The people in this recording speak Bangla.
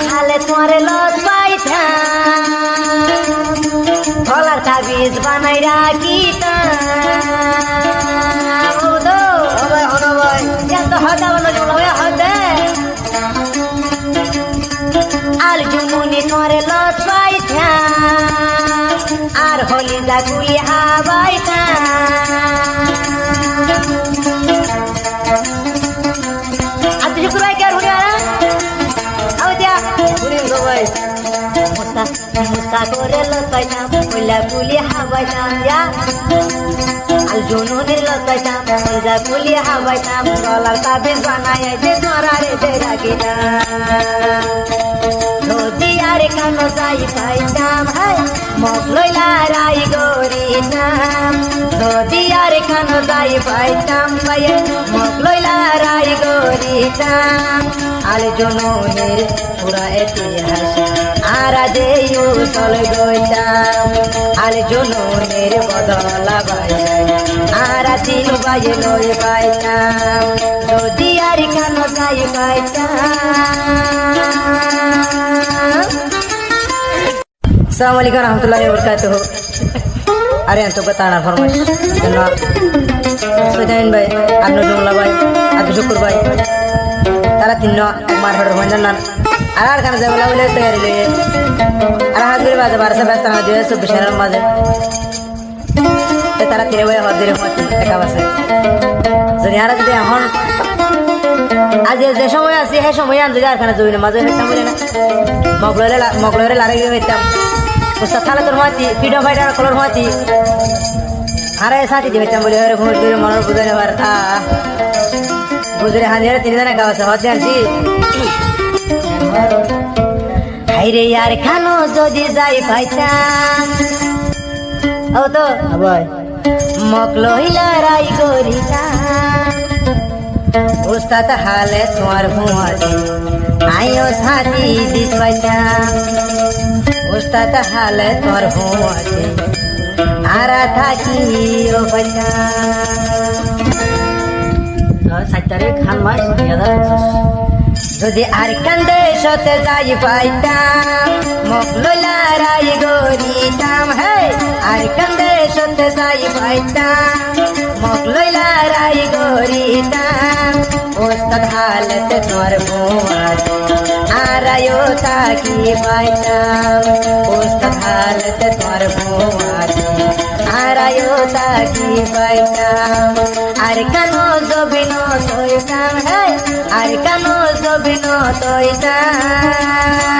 খালে তোমারে লস পাইতা গলার তাবিজ বানাই রাখিতা আল জুমুনি তোমারে লস পাইতা আর হলি যা কুলি হাবাইতা আজ শুক্রবার কে আর হুড়ি আরা আও দিয়া হুড়ি সবাই মুস্তা করে লস পাইতাম কইলা কুলি হাবাইতাম ইয়া আল জুনুনির লস পাইতাম যা কুলি হাবাইতাম গলার তাবিজ বানাই যে ধরারে দে রাখিতাম যদি আর কানো যাই পাইতাম হাই মগ লইলা রাই গরিতাম যদি আর কানো যাই পাইতাম ভাই মগ লইলা রাই গরিতাম আল জুনুনির পুরা ইতিহাস আর যে চল গইতাম আল জুনুনির বদলা ভাই আর দিন ভাই লই পাইতাম যদি আর কানো যাই পাইতাম। अस्सलामुअलैकुम रहमतुल्लाहि व बरकातुहू। अरे तो बताना फरमाइश जनाब सुजाइन भाई आनो जुमला भाई आदि शुक्र भाई तारा तिन्नो एक मार हड़ होन जन्नन आर खाना जबला बोले तैयारी ले आर हाथ गुरी बात बारसा व्यस्त ना दिए सब बिशरण माजे ते तारा तिरे भाई हाथ दिरे मत एका बसे जरियारा दे हन आज जे समय আছে হে সময় আন যদি আর খানা জইনা মাঝে হেটা বলে না মগলরে লারে গেতাম উস্তাদ খালা তোর মাতি ফ্রিডম ফাইটার কলর মাতি আরে সাথী দিতাম বলে আরে ঘুষ করে মনের বুঝারে বার বুঝরে হানিয়ারে তিন দিন গাওয়া হতে আনছি হাইরে यार খানো যদি যাই পাইতাম ও তো ভাই মগলইলা রাই গরিতাম উস্তাদ হালে তোমার ঘুমাতে আইও সাথী দিত পাইতাম উস্তাদ হালে তোমার ঘুমাতে আরা থাকি ও পাইতাম সাইতারে খান মাস যদি আর কান্দে সতে যাই পাইতাম মগলইলা রাই গরিতাম হে আর কান্দে সতে যাই পাইতাম মগলইলা রাই গরিতাম উস্তাদ হালত তোর ঘুমাতে আরায়ো তাকি পাইতাম উস্তাদ হালত তোর ঘুমাতে আরায়ো তাকি পাইতাম আর কানো জবিনো তৈতাম হে আর কানো জবিনো তৈতাম